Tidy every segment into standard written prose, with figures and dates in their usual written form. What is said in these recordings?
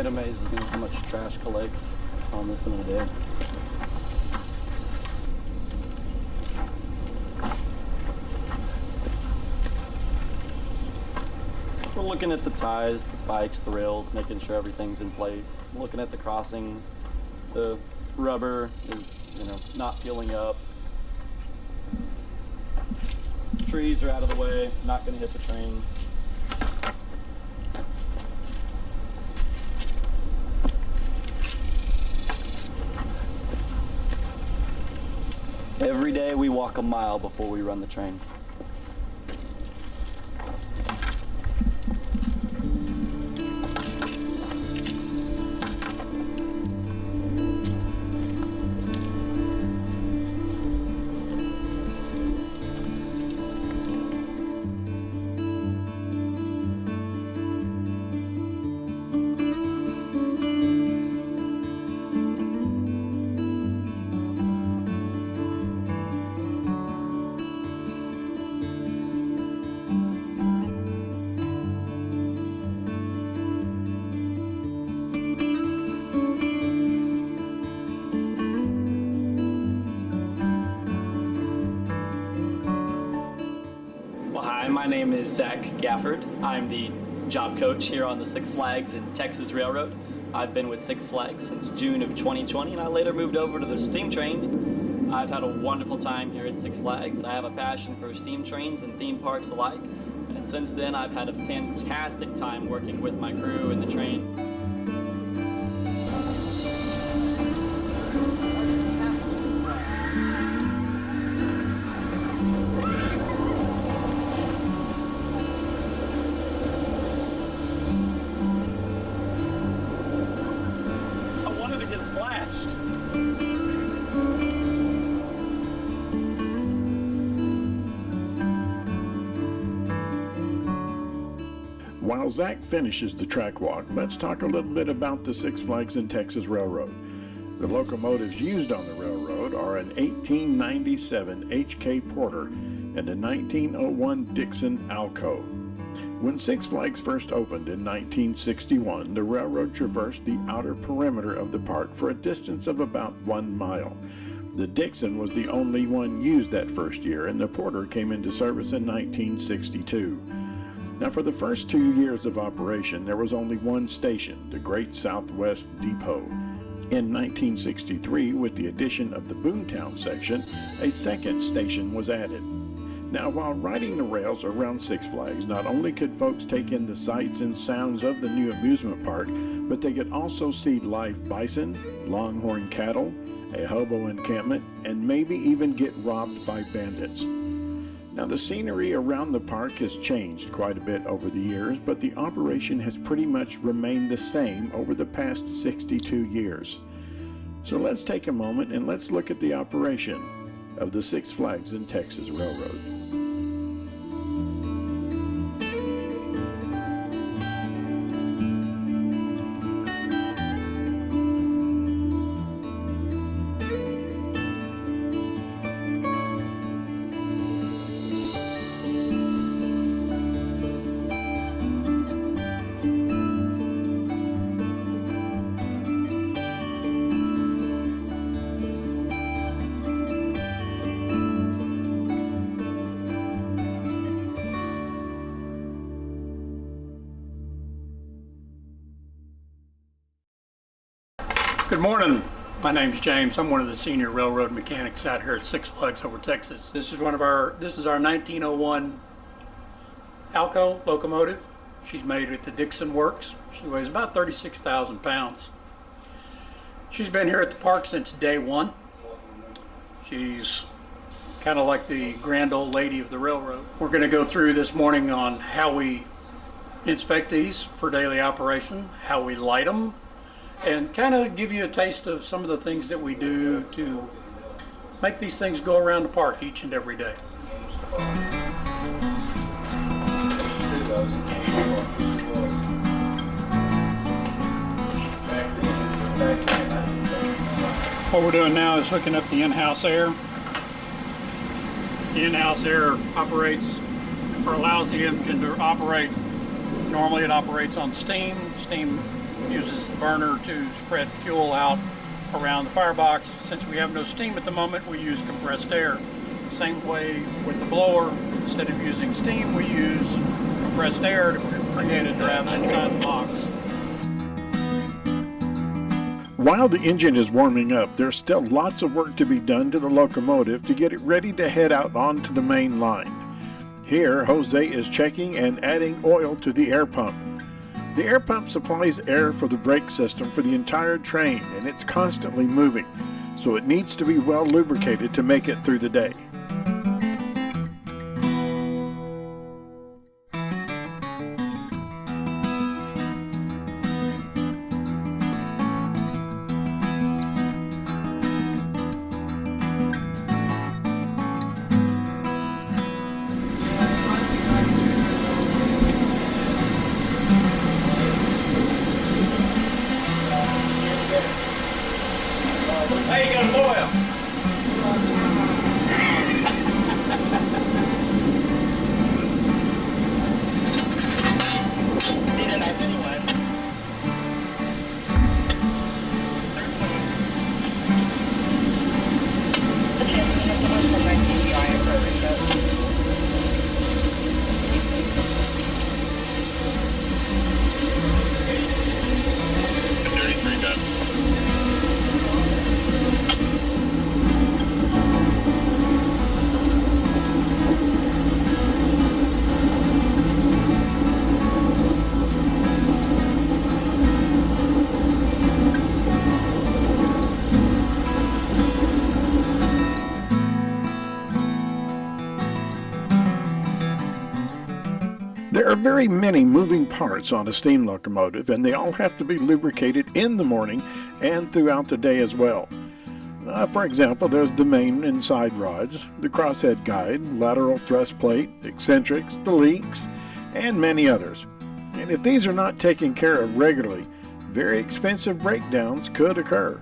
It amazes me how much trash collects on this in a day. We're looking at the ties, the spikes, the rails, making sure everything's in place. Looking at the crossings. The rubber is, not peeling up. Trees are out of the way, not going to hit the train. Every day we walk a mile before we run the train. My name is Zach Gafford. I'm the job coach here on the Six Flags and Texas Railroad. I've been with Six Flags since June of 2020, and I later moved over to the steam train. I've had a wonderful time here at Six Flags. I have a passion for steam trains and theme parks alike, and since then I've had a fantastic time working with my crew in the train. While Zach finishes the track walk, let's talk a little bit about the Six Flags and Texas Railroad. The locomotives used on the railroad are an 1897 HK Porter and a 1901 Dixon Alco. When Six Flags first opened in 1961, the railroad traversed the outer perimeter of the park for a distance of about 1 mile. The Dixon was the only one used that first year, and the Porter came into service in 1962. Now, for the first 2 years of operation, there was only one station, the Great Southwest Depot. In 1963, with the addition of the Boontown section, a second station was added. Now, while riding the rails around Six Flags, not only could folks take in the sights and sounds of the new amusement park, but they could also see live bison, longhorn cattle, a hobo encampment, and maybe even get robbed by bandits. Now, the scenery around the park has changed quite a bit over the years, but the operation has pretty much remained the same over the past 62 years. So let's take a moment and let's look at the operation of the Six Flags and Texas Railroad. Good morning. My name's James. I'm one of the senior railroad mechanics out here at Six Flags over Texas. This is our 1901 Alco locomotive. She's made at the Dixon Works. She weighs about 36,000 pounds. She's been here at the park since day one. She's kind of like the grand old lady of the railroad. We're going to go through this morning on how we inspect these for daily operation, how we light them, and kind of give you a taste of some of the things that we do to make these things go around the park each and every day. What we're doing now is hooking up the in-house air. The in-house air operates or allows the engine to operate. Normally it operates on steam. Steam uses the burner to spread fuel out around the firebox. Since we have no steam at the moment, we use compressed air. Same way with the blower. Instead of using steam, we use compressed air to create a draft inside the box. While the engine is warming up, there's still lots of work to be done to the locomotive to get it ready to head out onto the main line. Here, Jose is checking and adding oil to the air pump. The air pump supplies air for the brake system for the entire train, and it's constantly moving, so it needs to be well lubricated to make it through the day. Hey, you got a boil. Need a knife anyway. There are very many moving parts on a steam locomotive, and they all have to be lubricated in the morning and throughout the day as well. For example, there's the main and side rods, the crosshead guide, lateral thrust plate, eccentrics, the leaks, and many others. And if these are not taken care of regularly, very expensive breakdowns could occur.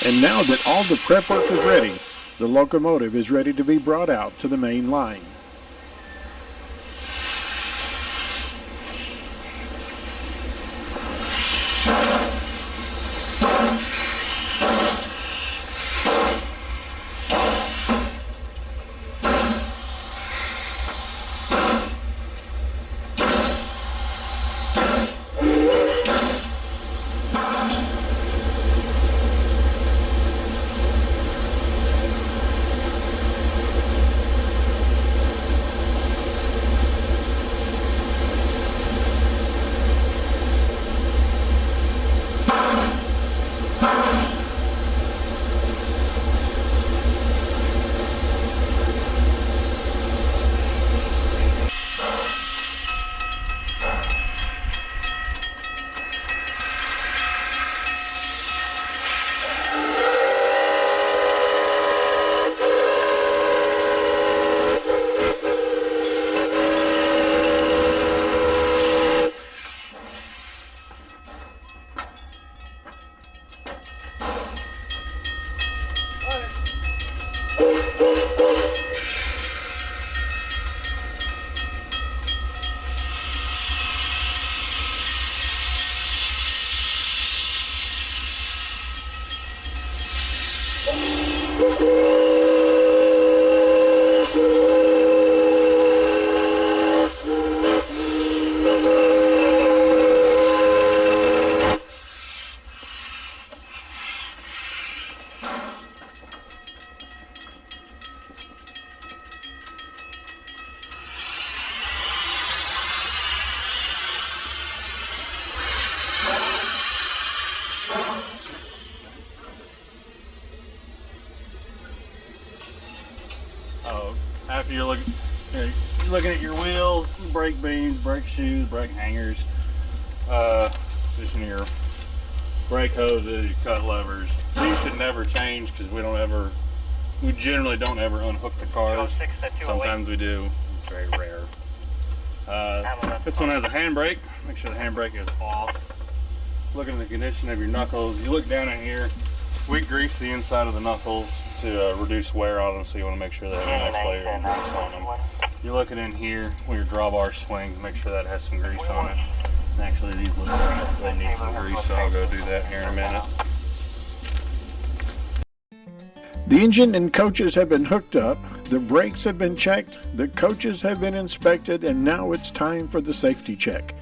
And now that all the prep work is ready, the locomotive is ready to be brought out to the main line. After you're looking at your wheels, brake beams, brake shoes, brake hangers, just your brake hoses, your cut levers. These should never change because we generally don't ever unhook the cars. Sometimes we do. It's very rare. This one has a handbrake. Make sure the handbrake is off. Look at the condition of your knuckles. You look down in here, We grease the inside of the knuckles to reduce wear on them, so you want to make sure they have a nice layer of grease on them. You're looking in here when your drawbar swings, make sure that has some grease on it. And actually, these look like they need some grease, so I'll go do that here in a minute. The engine and coaches have been hooked up, the brakes have been checked, the coaches have been inspected, and now it's time for the safety check.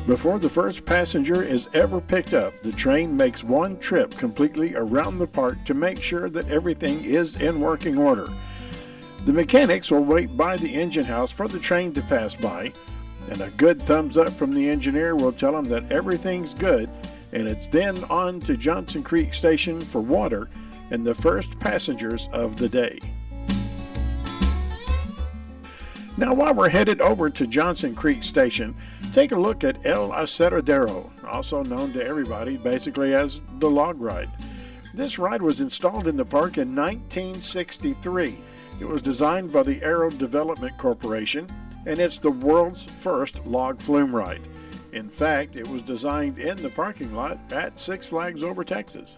Before the first passenger is ever picked up, the train makes one trip completely around the park to make sure that everything is in working order. The mechanics will wait by the engine house for the train to pass by, and a good thumbs up from the engineer will tell them that everything's good, and it's then on to Johnson Creek Station for water and the first passengers of the day. Now, while we're headed over to Johnson Creek Station, take a look at El Aserradero, also known to everybody basically as the log ride. This ride was installed in the park in 1963. It was designed by the Aero Development Corporation, and it's the world's first log flume ride. In fact, it was designed in the parking lot at Six Flags Over Texas.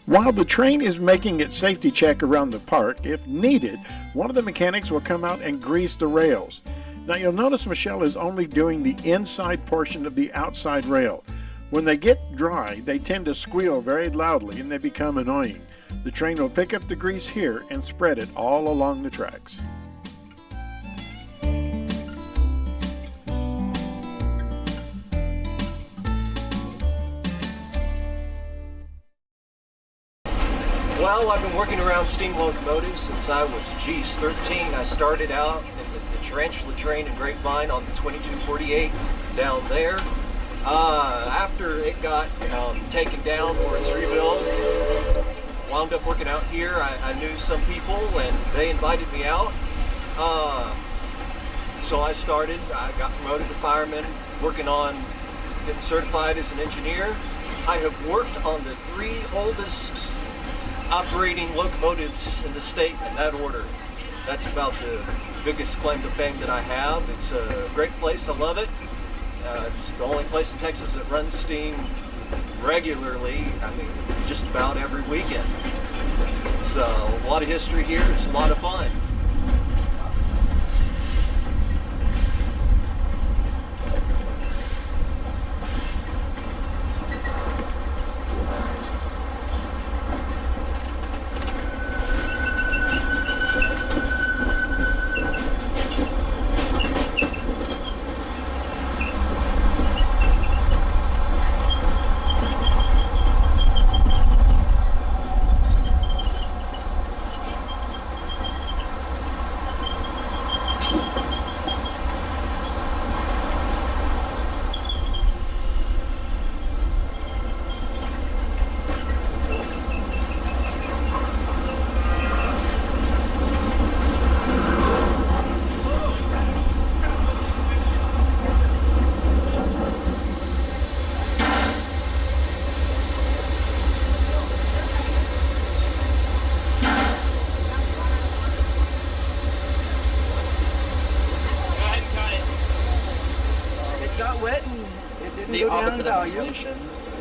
While the train is making its safety check around the park, if needed, one of the mechanics will come out and grease the rails. Now you'll notice Michelle is only doing the inside portion of the outside rail. When they get dry, they tend to squeal very loudly and they become annoying. The train will pick up the grease here and spread it all along the tracks. Well, I've been working around steam locomotives since I was, 13. I started out in the tarantula train in Grapevine on the 2248 down there. After it got taken down for its rebuild, wound up working out here. I knew some people and they invited me out. So I got promoted to fireman, working on getting certified as an engineer. I have worked on the 3 oldest operating locomotives in the state in that order. That's about the biggest claim to fame that I have. It's a great place, I love it. It's the only place in Texas that runs steam regularly, just about every weekend. It's a lot of history here, it's a lot of fun.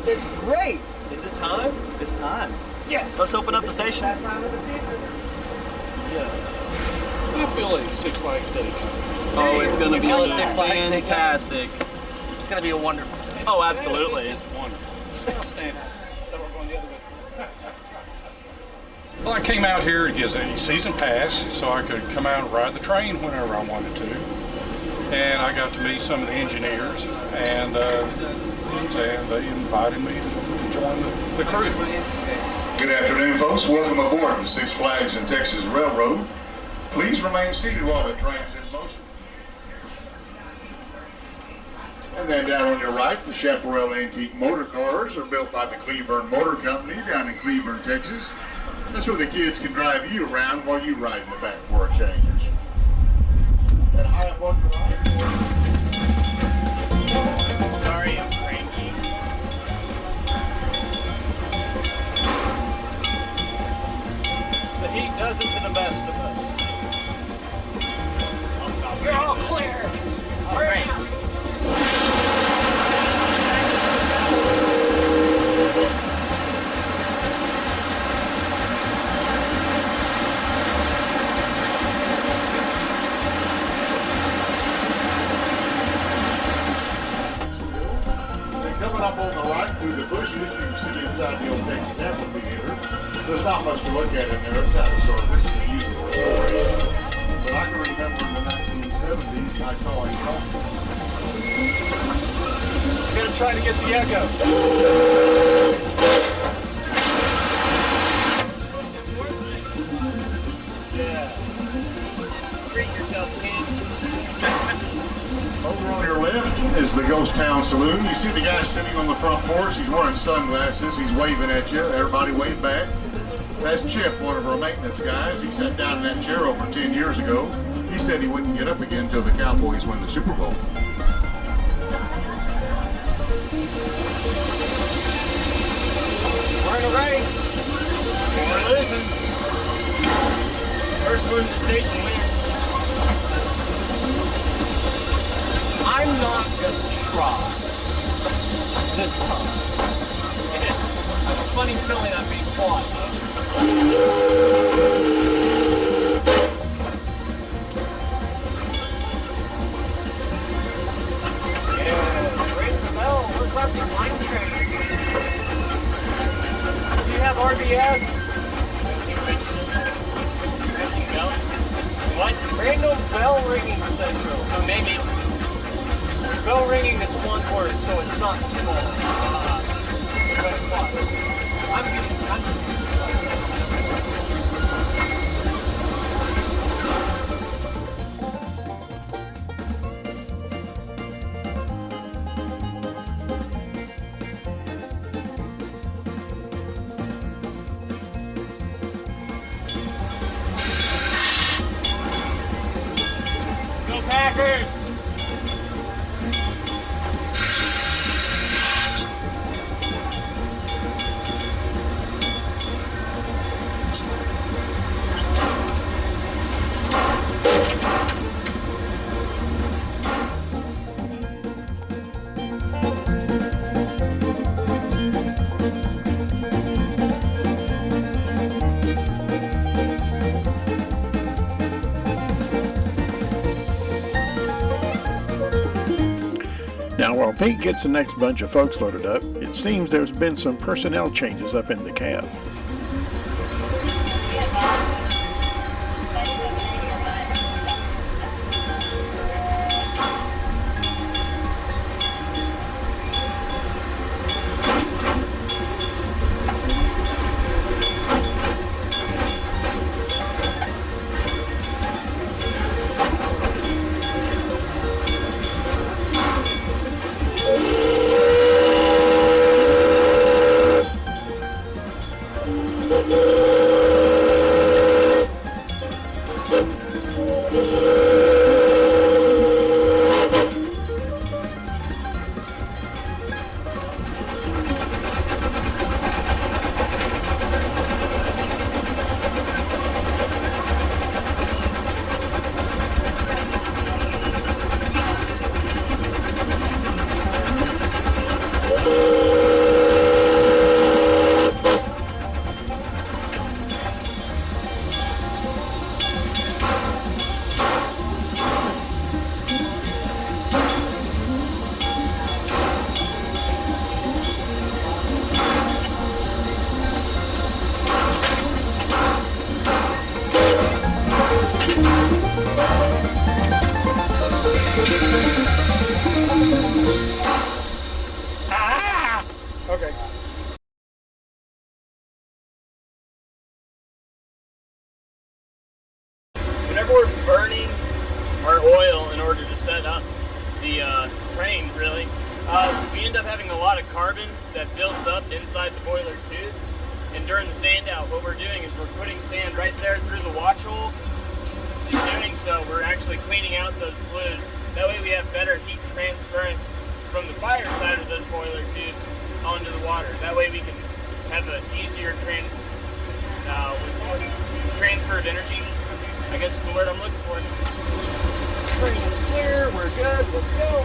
It's great. Is it time? It's time. Yeah. Let's open up the station. That time of the season. Yeah. I feel like Six Flags Day. Oh, it's going to be Six Flags Day. fantastic. It's going to be a wonderful day. Oh, absolutely. It's wonderful. I'll stand. Well, I came out here to get a season pass so I could come out and ride the train whenever I wanted to. And I got to meet some of the engineers, and they invited me to join the crew. Good afternoon, folks. Welcome aboard the Six Flags and Texas Railroad. Please remain seated while the train's in motion. And then down on your right, the Chaparral Antique Motor Cars are built by the Cleburne Motor Company down in Cleburne, Texas. That's where the kids can drive you around while you ride in the back for a change. And high up on your right. Sorry, I'm cranky. The heat does it to the best of us. You're all clear. All right. Texas Amphitheater. There's not much to look at in there. It's out of service. They use it for storage. But I can remember in the 1970s, I saw a I'm gonna try to get the echo. Treat yourself, kid. Over on your left is the Ghost Town Saloon. You see the guy sitting on the front porch. He's wearing sunglasses. He's waving at you. Everybody wave back. That's Chip, one of our maintenance guys. He sat down in that chair over 10 years ago. He said he wouldn't get up again until the Cowboys win the Super Bowl. We're in a race. We're losing. First one to the station wins. I'm not gonna try this time. I have a funny feeling I'm being caught. Yes, ring the bell. We're crossing line train. Do you have RBS? Rescue bell? What? Random bell ringing central. Maybe. Bell ringing is one word, so it's not too long. I'm confused with myself. Go Packers! Now, while Pete gets the next bunch of folks loaded up, it seems there's been some personnel changes up in the cab. Okay. Whenever we're burning our oil in order to set up the train, really, we end up having a lot of carbon that builds up inside the boiler tubes. And during the sand out, what we're doing is we're putting sand right there through the watch hole. In doing so, we're actually cleaning out those flues. That way we have better heat transference from the fire side of those boiler tubes onto the water. That way we can have an easier transfer of energy, I guess is the word I'm looking for. Train is clear, we're good, let's go.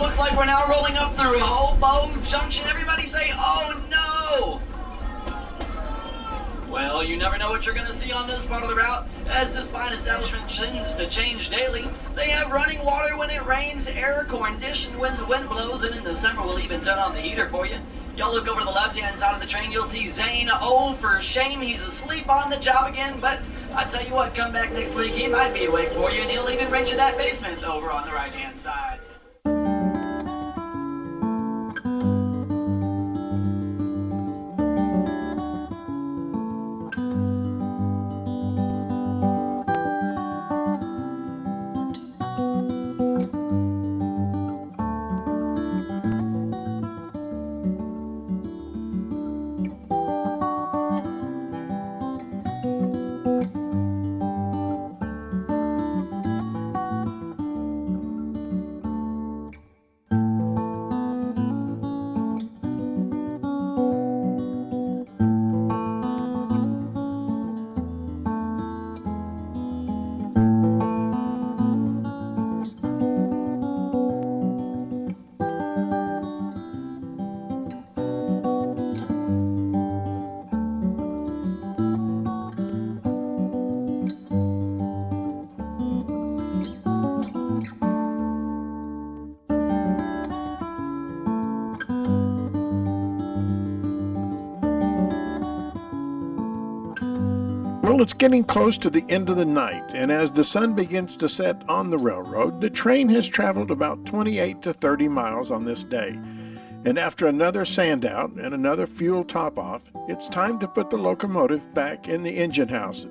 looks like we're now rolling up through Hobo Junction. Everybody say, oh no! Well, you never know what you're going to see on this part of the route. As this fine establishment tends to change daily, they have running water when it rains, air conditioned when the wind blows, and in the summer we'll even turn on the heater for you. Y'all look over to the left-hand side of the train, you'll see Zane. Oh, for shame, he's asleep on the job again, but I tell you what, come back next week, he might be awake for you, and he'll even rent you that basement over on the right-hand side. Well, it's getting close to the end of the night, and as the sun begins to set on the railroad, the train has traveled about 28 to 30 miles on this day. And after another sand out and another fuel top off, it's time to put the locomotive back in the engine house.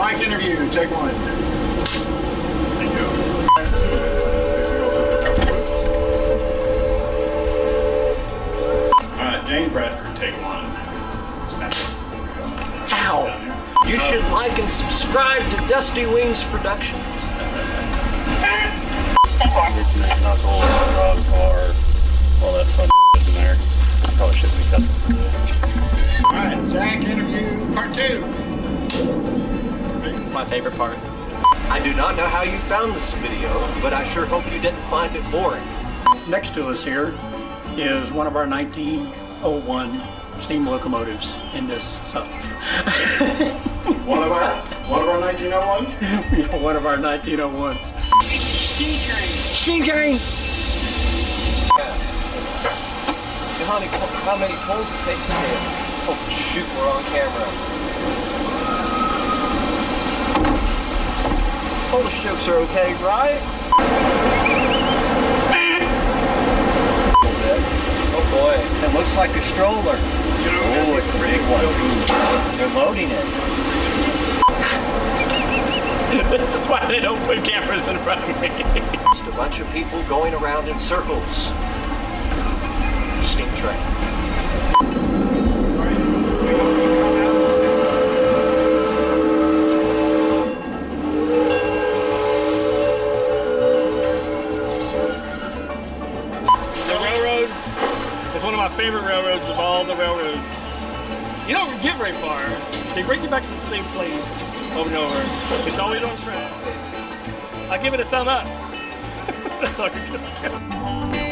Mike interview, take one. Thank you. Ow! You should like and subscribe to Dusty Wings Productions. Knuckle, drug, car, all that fun in there. Probably shouldn't be cussing for this. All right, Zach, interview part 2. It's my favorite part. I do not know how you found this video, but I sure hope you didn't find it boring. Next to us here is one of our 1901 steam locomotives in this sub. One of our 1901s? Yeah, one of our 1901s. Steam train! Honey, how many pulls it takes to hit? Oh shoot, we're on camera. Polish jokes are okay, right? Oh boy, it looks like a stroller. Oh, it's a big one. They're loading it. This is why they don't put cameras in front of me. Just a bunch of people going around in circles. Steam train. The railroad is one of my favorite railroads of all the railroads. You don't get very far. They bring you back to the same place over and over. It's always on track. I give it a thumb up. That's all you're gonna get.